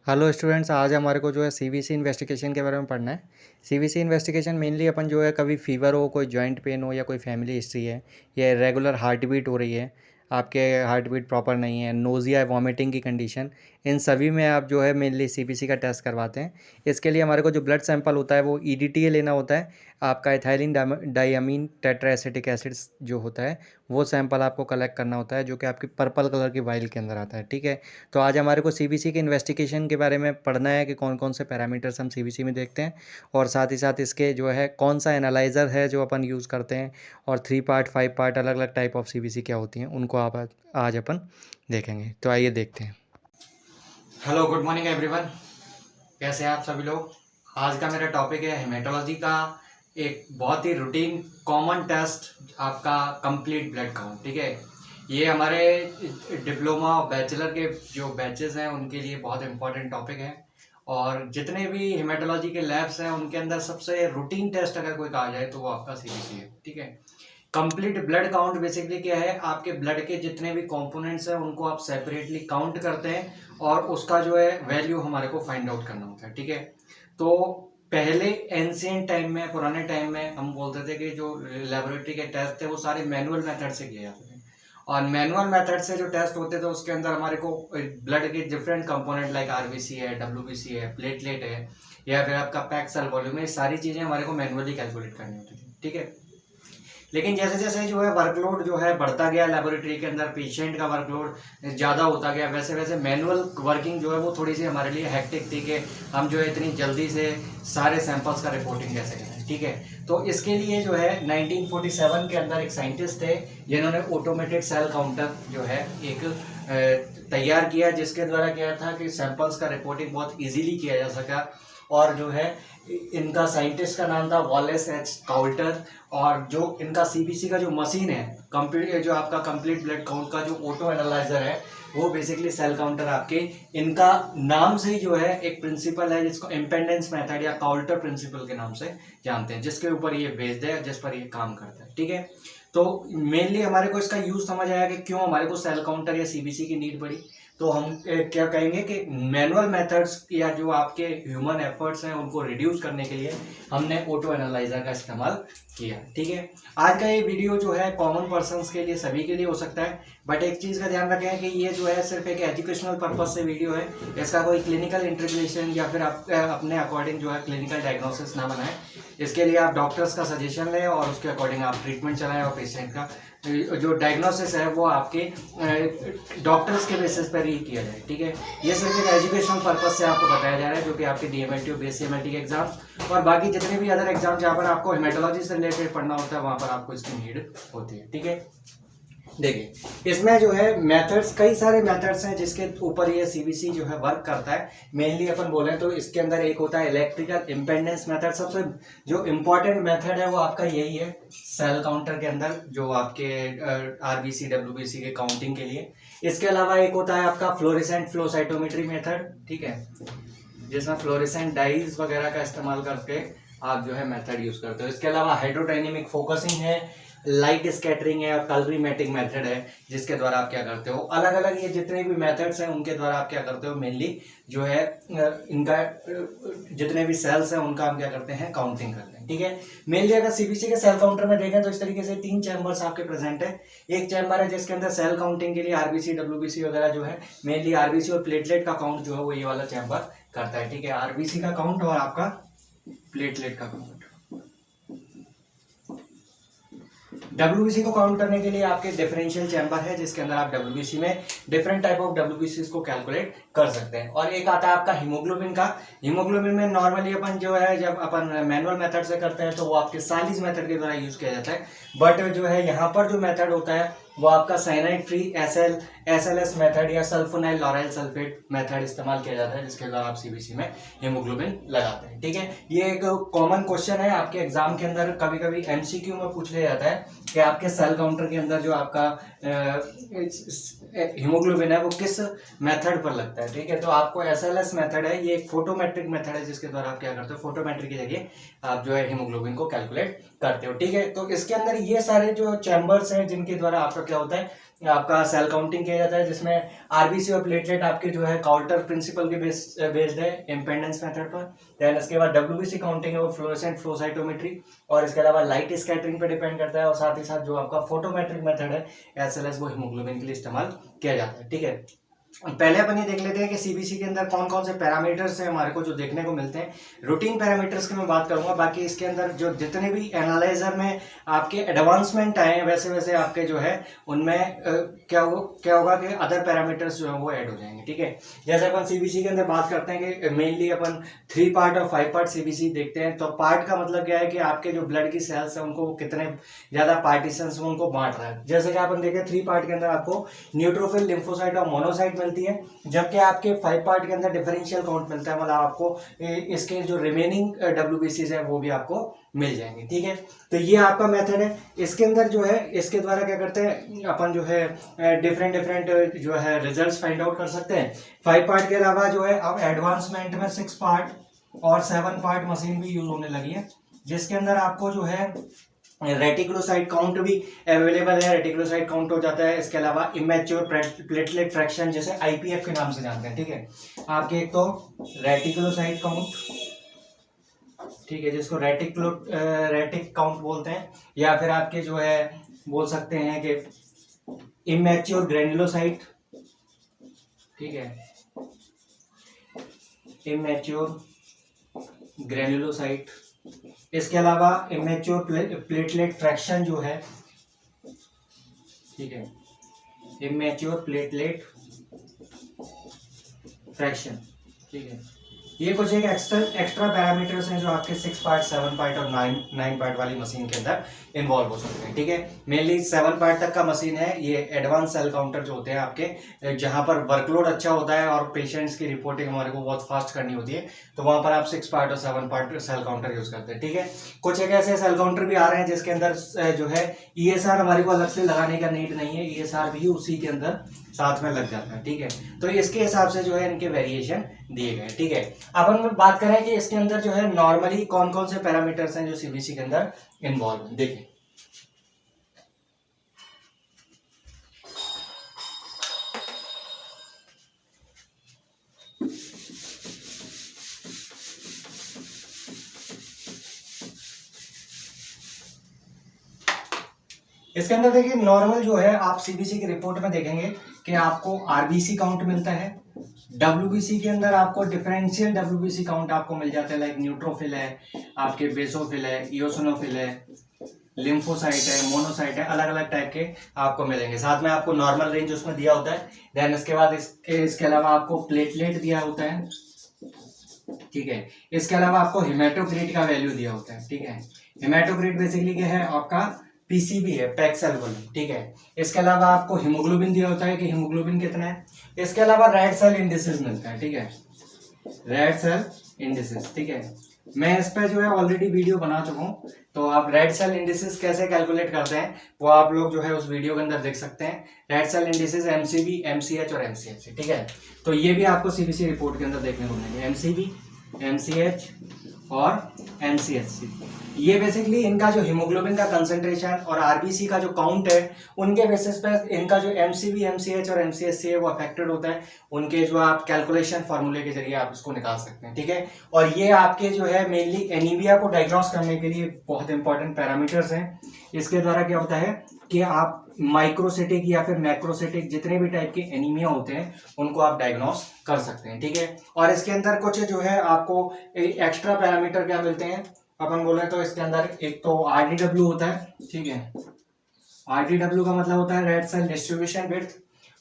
Hello students, आज हमारे को जो है सीवीसी इन्वेस्टिगेशन के बारे में पढ़ना है। सीवीसी इन्वेस्टिगेशन मेनली अपन जो है कभी फीवर हो, कोई जॉइंट पेन हो या कोई फैमिली हिस्ट्री है या रेगुलर हार्ट बीट हो रही है, आपके हार्ट बीट प्रॉपर नहीं है, नोज़िया वॉमिटिंग की कंडीशन, इन सभी में आप जो है मेनली सीवीसी का टेस्ट करवाते हैं। इसके लिए हमारे को जो ब्लड सैंपल होता है वो ईडीटीए लेना होता है। आपका इथाइलिन डाइअमीन टेट्राएसिटिक एसिड जो होता है वो सैंपल आपको कलेक्ट करना होता है, जो कि आपकी पर्पल कलर की वाइल के अंदर आता है। ठीक है, तो आज हमारे को सीवीसी के इन्वेस्टिगेशन के बारे में पढ़ना है कि कौन कौन से पैरामीटर्स हम सीवीसी में देखते हैं, और साथ ही साथ इसके जो है कौन सा एनालाइज़र है जो अपन यूज़ करते हैं, और 3 पार्ट 5 पार्ट अलग अलग टाइप ऑफ सीवीसी क्या होती हैं उनको आप आज अपन देखेंगे। तो आइए देखते हैं। Hello, good morning everyone. कैसे हैं आप सभी लोग। आज का मेरा टॉपिक है हेमेटोलॉजी का एक बहुत ही रूटीन कॉमन टेस्ट, आपका कंप्लीट ब्लड काउंट। ठीक है, ये हमारे डिप्लोमा और बैचलर के जो बैचेस हैं उनके लिए बहुत इंपॉर्टेंट टॉपिक है, और जितने भी हेमेटोलॉजी के लैब्स हैं उनके अंदर सबसे रूटीन टेस्ट अगर कोई कहा जाए तो वो आपका सीबीसी है। ठीक है, कंप्लीट ब्लड काउंट बेसिकली क्या है, आपके ब्लड के जितने भी कंपोनेंट्स हैं उनको आप सेपरेटली काउंट करते हैं और उसका जो है वैल्यू हमारे को फाइंड आउट करना होता है। ठीक है, तो पहले एंशिएंट टाइम में, पुराने टाइम में हम बोलते थे कि जो लेबोरेटरी के टेस्ट थे वो सारे मैनुअल मेथड से किए जाते थे, और मैनुअल मेथड से जो टेस्ट होते थे उसके अंदर हमारे को ब्लड के डिफरेंट कंपोनेंट लाइक आरबीसी है, डब्ल्यूबीसी है, प्लेटलेट है, या फिर आपका पैक सेल वॉल्यूम है, सारी चीज़ें हमारे को मैनुअली कैलकुलेट करनी होती थी। ठीक है, लेकिन जैसे जैसे जो है वर्कलोड जो है बढ़ता गया लेबोरेटरी के अंदर, पेशेंट का वर्कलोड ज़्यादा होता गया, वैसे वैसे मैनुअल वर्किंग जो है वो थोड़ी सी हमारे लिए हेक्टिक थी कि हम जो है इतनी जल्दी से सारे सैंपल्स का रिपोर्टिंग कैसे करें। ठीक है, तो इसके लिए जो है 1947 के अंदर एक साइंटिस्ट थे जिन्होंने ऑटोमेटेड सेल काउंटर जो है एक तैयार किया, जिसके द्वारा क्या था कि सैंपल्स का रिपोर्टिंग बहुत इजीली किया जा सका। और जो है इनका साइंटिस्ट का नाम था वॉलेस एच काउल्टर, और जो इनका सीबीसी का जो मशीन है, कंप्लीट जो आपका कंप्लीट ब्लड काउंट का जो ऑटो एनालाइजर है, वो बेसिकली सेल काउंटर आपके, इनका नाम से ही जो है एक प्रिंसिपल है जिसको इम्पेंडेंस मेथड या काउल्टर प्रिंसिपल के नाम से जानते हैं, जिसके ऊपर ये बेस्ड है, जिस पर ये काम करता है। ठीक है, तो मेनली हमारे को इसका यूज समझ आया कि क्यों हमारे को सेल काउंटर या सीबीसी की नीड पड़ी। तो हम क्या कहेंगे कि मैनुअल मेथड्स या जो आपके ह्यूमन एफर्ट्स हैं उनको रिड्यूस करने के लिए हमने ऑटो एनालाइजर का इस्तेमाल किया। ठीक है, आज का ये वीडियो जो है कॉमन पर्सन्स के लिए, सभी के लिए हो सकता है, बट एक चीज़ का ध्यान रखें कि ये जो है सिर्फ एक एजुकेशनल पर्पज से वीडियो है, इसका कोई क्लिनिकल इंटरप्रिटेशन या फिर आप अपने अकॉर्डिंग जो है क्लिनिकल डायग्नोसिस ना बनाएं। इसके लिए आप डॉक्टर्स का सजेशन लें और उसके अकॉर्डिंग आप ट्रीटमेंट चलाएं, और पेशेंट का जो डायग्नोसिस है वो आपके डॉक्टर्स के बेसिस पर ही किया जाए। ठीक है, ये सिर्फ एक एजुकेशनल पर्पज से आपको बताया जा रहा है, जो कि आपके डीएमएलटी और बीएससीएमएलटी के एग्जाम्स और बाकी जितने भी अदर एग्जाम जहाँ पर आपको हेमेटोलॉजी से रिलेटेड पढ़ना होता है वहाँ पर आपको इसकी नीड होती है। ठीक है, देखिए इसमें जो है मेथड्स, कई सारे मेथड्स हैं जिसके ऊपर ये सीबीसी जो है वर्क करता है। मेनली अपन बोलें तो इसके अंदर एक होता है इलेक्ट्रिकल इम्पेंडेंस मेथड, सबसे जो इम्पोर्टेंट मेथड है वो आपका यही है सेल काउंटर के अंदर, जो आपके आरबीसी डब्ल्यूबीसी के काउंटिंग के लिए। इसके अलावा एक होता है आपका फ्लोरेसेंट फ्लो साइटोमेट्री मेथड। ठीक है, जिसमें फ्लोरेसेंट डाइज वगैरह का इस्तेमाल करके आप जो है मेथड यूज करते हो। इसके अलावा हाइड्रोडायनेमिक फोकसिंग है, लाइट स्कैटरिंग है, और कलरीमेटिक मेथड है, जिसके द्वारा आप क्या करते हो, अलग अलग ये जितने भी मेथड्स हैं उनके द्वारा आप क्या करते हो, मेनली जो है इनका जितने भी सेल्स हैं उनका हम क्या करते हैं, काउंटिंग करते हैं। ठीक है, मेनली अगर सीबीसी के सेल काउंटर में देखें तो इस तरीके से 3 चैम्बर्स आपके प्रेजेंट है। एक चैम्बर है जिसके अंदर सेल काउंटिंग के लिए आरबीसी डब्ल्यूबीसी वगैरह जो है, मेनली आरबीसी और प्लेटलेट का काउंट जो है वो ये वाला चैम्बर करता है। ठीक है, आरबीसी का काउंट और आपका प्लेटलेट का काउंट। डब्ल्यूबीसी को काउंट करने के लिए आपके डिफरेंशियल चैम्बर है, जिसके अंदर आप डब्ल्यूबीसी में डिफरेंट टाइप ऑफ डब्ल्यूबीसी को कैलकुलेट कर सकते हैं। और एक आता है आपका हीमोग्लोबिन का। हीमोग्लोबिन में नॉर्मली अपन जो है जब अपन मैनुअल मेथड से करते हैं तो वो आपके सालिस मेथड के द्वारा यूज किया जाता है, बट जो है यहाँ पर जो मेथड होता है वो आपका साइनाइड फ्री एसएलएस मेथड या सल्फोनाइल लॉराइल सल्फेट मेथड इस्तेमाल किया जाता है, जिसके द्वारा आप सीबीसी में हीमोग्लोबिन लगाते हैं। ठीक है, ये एक कॉमन क्वेश्चन है आपके एग्जाम के अंदर, कभी कभी एमसीक्यू में पूछ लिया जाता है कि आपके सेल काउंटर के अंदर जो आपका हीमोग्लोबिन है वो किस मेथड पर लगता है। ठीक है, तो आपको एसएलएस मेथड है, ये एक फोटोमेट्रिक मेथड है, जिसके द्वारा आप क्या करते हो, फोटोमेट्रिक की जगह आप जो है हीमोग्लोबिन को कैलकुलेट करते हो। ठीक है, तो इसके अंदर ये सारे जो चैम्बर्स हैं जिनके द्वारा आपका आपका क्या होता है, आपका सेल काउंटिंग किया जाता है, जिसमें आरबीसी और प्लेटलेट आपके जो है काउंटर प्रिंसिपल के बेस्ड है इम्पेडेंस मेथड पर। देन इसके बाद डब्ल्यूबीसी काउंटिंग है वो फ्लोरेसेंट फ्लो साइटोमेट्री, और इसके अलावा लाइट स्कैटरिंग पे डिपेंड करता है, और साथ ही साथ जो आपका फोटोमेट्रिक मेथड है एज वेल एज वो हीमोग्लोबिन के लिए इस्तेमाल किया जाता है। ठीक है, पहले अपन ये देख लेते हैं कि सीबीसी के अंदर कौन कौन से पैरामीटर्स हैं हमारे को जो देखने को मिलते हैं। रूटीन पैरामीटर्स की मैं बात करूंगा, बाकी इसके अंदर जो जितने भी एनालाइजर में आपके एडवांसमेंट आए हैं वैसे वैसे आपके जो है उनमें क्या होगा कि अदर पैरामीटर्स जो है वो ऐड हो जाएंगे। ठीक है, जैसे अपन सीबीसी के अंदर बात करते हैं कि मेनली अपन 3 पार्ट और 5 पार्ट सीबीसी देखते हैं। तो पार्ट का मतलब क्या है कि आपके जो ब्लड की सेल्स है उनको कितने ज्यादा पार्टीशंस में उनको बांट रहा है। जैसे कि अपन देखें 3 पार्ट के अंदर आपको न्यूट्रोफिल, लिम्फोसाइट और मोनोसाइट मिलती है, जबकि आपके 5 पार्ट के अंदर डिफरेंशियल काउंट मिलता है, मतलब आपको इसके जो रिमेनिंग डब्ल्यूबीसीज है वो भी आपको मिल जाएंगे। ठीक है, तो ये आपका मेथड है। इसके अंदर जो है इसके द्वारा क्या करते हैं अपन जो है डिफरेंट जो है रिजल्ट्स फाइंड आउट कर सकते हैं। 5 पार्ट के अलावा जो है अब एडवांसमेंट में 6 पार्ट और 7 पार्ट मशीन भी यूज होने लगी है, जिसके अंदर आपको जो है रेटिकुलोसाइट काउंट भी अवेलेबल है, रेटिकुलोसाइट काउंट हो जाता है। इसके अलावा इमेच्योर प्लेटलेट फ्रैक्शन जैसे आईपीएफ के नाम से जानते हैं। ठीक है, आपके एक तो रेटिकुलोसाइट काउंट, ठीक है, जिसको रेटिक काउंट बोलते हैं, या फिर आपके जो है बोल सकते हैं कि इमेच्योर ग्रेनुलोसाइट। ठीक है, इमेच्योर ग्रेनुलोसाइट। इसके अलावा इमेच्योर प्लेटलेट फ्रैक्शन जो है, ठीक है, इमेच्योर प्लेटलेट फ्रैक्शन। ठीक है, ये कुछ एक एक्स्ट्रा पैरामीटर्स हैं जो आपके 6 पार्ट, 7 पार्ट और 9 पार्ट वाली मशीन के अंदर इन्वॉल्व हो सकते हैं। ठीक है, मेनली 7 पार्ट तक का मशीन है ये। एडवांस सेल काउंटर जो होते हैं आपके, जहां पर वर्कलोड अच्छा होता है और पेशेंट्स की रिपोर्टिंग हमारे को बहुत फास्ट करनी होती है, तो वहां पर आप 6 पार्ट और 7 पार्ट सेल काउंटर यूज करते हैं। ठीक है, कुछ एक ऐसे सेल काउंटर भी आ रहे हैं जिसके अंदर जो है ईएसआर हमारे को अलग से लगाने का नीड नहीं है, ईएसआर भी उसी के अंदर साथ में लग जाता है। ठीक है, तो इसके हिसाब से जो है इनके वेरिएशन दिए गए। ठीक है, अब हम बात करें कि इसके अंदर जो है नॉर्मली कौन कौन से पैरामीटर्स हैं जो सीबीसी के अंदर इन्वॉल्व हैं। देखिए, इसके अंदर देखिए नॉर्मल जो है आप सीबीसी की रिपोर्ट में देखेंगे कि आपको आरबीसी काउंट मिलता है। डब्ल्यूबीसी के अंदर आपको डिफरेंशियल डब्ल्यूबीसी काउंट आपको मिल जाता है, लाइक न्यूट्रोफिल है, आपके बेसोफिल है, इओसिनोफिल है, लिम्फोसाइट है, मोनोसाइट है, अलग अलग टाइप के आपको मिलेंगे। साथ में आपको नॉर्मल रेंज उसमें दिया होता है। देन इसके बाद इसके अलावा आपको प्लेटलेट दिया होता है। ठीक है, इसके अलावा आपको हिमेटोक्रिट का वैल्यू दिया होता है। ठीक है, हिमेटोक्रिट बेसिकली क्या है, आपका पीसीबी है, पैक्ड सेल वॉल्यूम। ठीक है, इसके अलावा आपको हीमोग्लोबिन दिया होता है कि हीमोग्लोबिन कितना है। इसके अलावा रेड सेल इंडिसेस मिलता है। ठीक है, रेड सेल इंडिसेस। ठीक है, मैं इस पर जो है ऑलरेडी वीडियो बना चुका हूँ, तो आप रेड सेल इंडिसेस कैसे कैलकुलेट करते हैं वो आप लोग जो है उस वीडियो के अंदर देख सकते हैं। Red cell indices MCV, MCH और एमसीएच। ठीक है, तो ये भी आपको सीबीसी रिपोर्ट के अंदर देखने को मिलेंगे, एमसीबी, एमसीएच और एमसीएचसी। ये बेसिकली इनका जो हीमोग्लोबिन का कंसंट्रेशन और आरबीसी का जो काउंट है उनके बेसिस पर इनका जो एमसीबी, एमसीएच और एमसीएचसी है वो अफेक्टेड होता है। उनके जो आप कैलकुलेशन फार्मूले के जरिए आप इसको निकाल सकते हैं। ठीक है, और ये आपके जो है मेनली एनीमिया को डायग्नोस करने के लिए बहुत इंपॉर्टेंट पैरामीटर्स हैं। इसके द्वारा क्या होता है कि आप माइक्रोसिटिक या फिर मैक्रोसिटिक जितने भी टाइप के एनीमिया होते हैं उनको आप डायग्नोस कर सकते हैं। ठीक है, और इसके अंदर कुछ जो है आपको एक्स्ट्रा पैरामीटर क्या मिलते हैं अपन बोले तो इसके अंदर एक तो आरडीडब्ल्यू होता है। ठीक है, आरडीडब्ल्यू का मतलब होता है रेड सेल डिस्ट्रीब्यूशन विड्थ,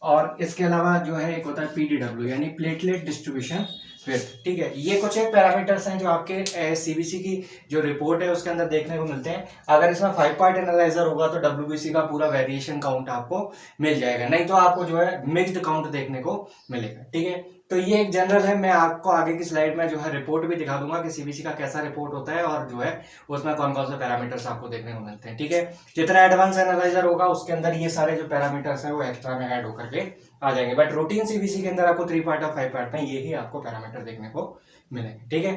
और इसके अलावा जो है एक होता है पीडीडब्ल्यू यानी प्लेटलेट डिस्ट्रीब्यूशन विड्थ। ठीक है, ये कुछ एक पैरामीटर्स हैं जो आपके सीबीसी की जो रिपोर्ट है उसके अंदर देखने को मिलते हैं। अगर इसमें 5 पार्ट एनालाइजर होगा तो डब्ल्यूबीसी का पूरा वेरिएशन काउंट आपको मिल जाएगा, नहीं तो आपको जो है मिक्स्ड काउंट देखने को मिलेगा। ठीक है, तो ये एक जनरल है। मैं आपको आगे की स्लाइड में जो है रिपोर्ट भी दिखा दूंगा कि सीबीसी का कैसा रिपोर्ट होता है और जो है उसमें कौन कौन से पैरामीटर्स आपको देखने को मिलते हैं। ठीक है, जितना एडवांस एनालाइजर होगा उसके अंदर ये सारे जो पैरामीटर्स हैं वो एक्स्ट्रा में ऐड होकर के आ जाएंगे, बट रूटीन सीबीसी के अंदर आपको 3 पार्ट और 5 पार्ट में यही आपको पैरामीटर देखने को मिलेंगे। ठीक है,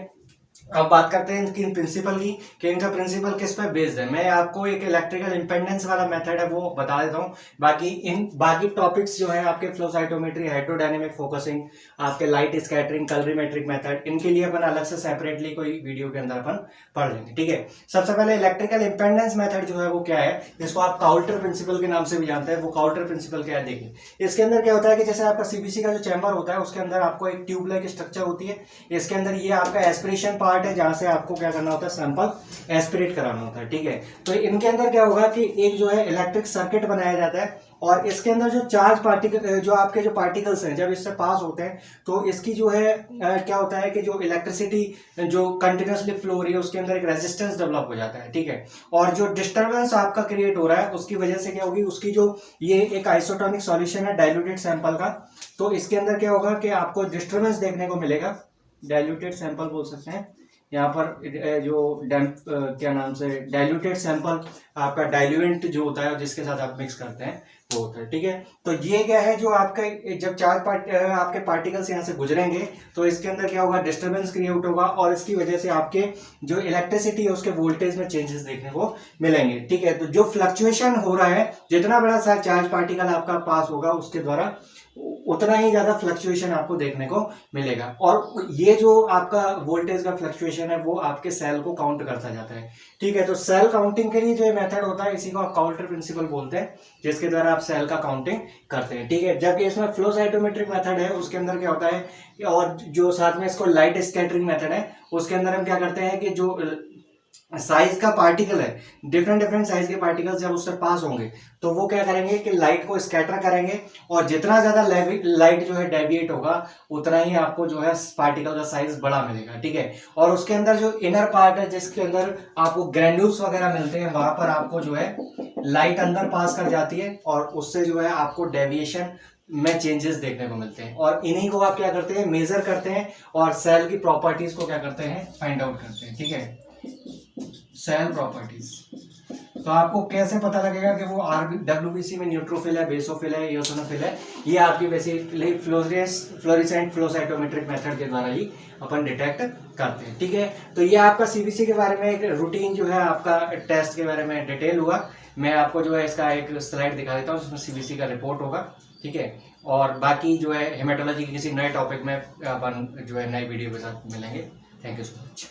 अब बात करते हैं कि प्रिंसिपल की, कि इनका प्रिंसिपल किस पे बेस्ड है। मैं आपको एक इलेक्ट्रिकल इंपेंडेंस वाला मेथड है वो बता देता हूँ। बाकी टॉपिक्स जो है आपके फ्लो साइटोमेट्री, हाइड्रोडायनेमिक फोकसिंग, आपके लाइट स्कैटरिंग, कलरीमेट्रिक मेथड, इनके लिए अपन अलग से सेपरेटली कोई वीडियो के अंदर अपन पढ़ लेंगे, ठीक है। सबसे पहले इलेक्ट्रिकल इंपेंडेंस मेथड जो है वो क्या है, जिसको आप काउल्टर प्रिंसिपल के नाम से भी जानते हैं। वो काउल्टर प्रिंसिपल क्या है देखिए। इसके अंदर क्या होता है कि जैसे आपका सीबीसी का जो चैम्बर होता है उसके अंदर आपको एक ट्यूब लाइक स्ट्रक्चर होती है। इसके अंदर ये आपका एस्पिरेशन पार्ट है जहां से आपको क्या करना होता है, सैंपल एस्पिरेट कराना होता है, ठीक है। तो इनके अंदर क्या होगा कि एक जो है इलेक्ट्रिक सर्किट बनाया जाता है, और इसके अंदर जो चार्ज पार्टिकल, जो आपके जो पार्टिकल्स हैं, जब इससे पास होते हैं तो इसकी जो है क्या होता है कि जो इलेक्ट्रिसिटी जो कंटिन्यूसली फ्लो हो रही है उसके अंदर एक रेजिस्टेंस डेवलप हो जाता है, ठीक है। और जो डिस्टर्बेंस आपका क्रिएट हो रहा है उसकी वजह से क्या होगी, उसकी जो ये एक आइसोटोनिक सॉल्यूशन है डाइल्यूटेड सैंपल का, तो इसके अंदर क्या होगा कि आपको डिस्टर्बेंस देखने को मिलेगा। डाइल्यूटेड सैंपल बोल सकते हैं यहाँ पर, जो क्या नाम से डाइल्यूटेड सैंपल, आपका डाइल्यूएंट जो होता है जिसके साथ आप मिक्स करते हैं वो होता है, ठीक है। तो ये क्या है, जो आपका जब आपके पार्टिकल्स यहाँ से गुजरेंगे तो इसके अंदर क्या होगा, डिस्टर्बेंस क्रिएट होगा, और इसकी वजह से आपके जो इलेक्ट्रिसिटी है उसके वोल्टेज में चेंजेस देखने को मिलेंगे, ठीक है। तो जो फ्लक्चुएशन हो रहा है, जितना बड़ा सा चार्ज पार्टिकल आपका पास होगा उसके द्वारा उतना ही ज्यादा फ्लक्चुएशन आपको देखने को मिलेगा। और ये जो आपका वोल्टेज का फ्लक्चुएशन है वो आपके सेल को काउंट करता जाता है, ठीक है। तो सेल काउंटिंग के लिए जो मेथड होता है इसी को आप काउंटर प्रिंसिपल बोलते हैं, जिसके द्वारा आप सेल का काउंटिंग करते हैं, ठीक है। जबकि इसमें फ्लो साइटोमेट्रिक मेथड है उसके अंदर क्या होता है, और जो साथ में इसको लाइट स्कैटरिंग मेथड है उसके अंदर हम क्या करते हैं कि जो साइज का पार्टिकल है, डिफरेंट डिफरेंट साइज के पार्टिकल्स जब उससे पास होंगे तो वो क्या करेंगे कि लाइट को स्कैटर करेंगे, और जितना ज्यादा लाइट जो है डेविएट होगा उतना ही आपको जो है पार्टिकल का साइज बड़ा मिलेगा, ठीक है। और उसके अंदर जो इनर पार्ट है जिसके अंदर आपको ग्रैन्यूल्स वगैरह मिलते हैं, वहां पर आपको जो है लाइट अंदर पास कर जाती है और उससे जो है आपको डेविएशन में चेंजेस देखने को मिलते हैं, और इन्हीं को आप क्या करते हैं, मेजर करते हैं, और सेल की प्रॉपर्टीज को क्या करते हैं, फाइंड आउट करते हैं, ठीक है। सेल प्रॉपर्टीज, तो आपको कैसे पता लगेगा कि वो डब्ल्यूबीसी में न्यूट्रोफिल है, बेसोफिल है, इओसिनोफिल है, ये आपकी बेसिकली फ्लोरेसेंट फ्लो साइटोमेट्रिक मेथड के द्वारा ही अपन डिटेक्ट करते हैं, ठीक है। तो ये आपका सीबीसी के बारे में एक रूटीन जो है आपका टेस्ट के बारे में डिटेल हुआ। मैं आपको जो है इसका एक स्लाइड दिखा देता हूँ जिसमें सीबीसी का रिपोर्ट होगा, ठीक है। और बाकी जो है हेमेटोलॉजी के किसी नए टॉपिक में अपन जो है नई वीडियो के साथ मिलेंगे। Thank you so much.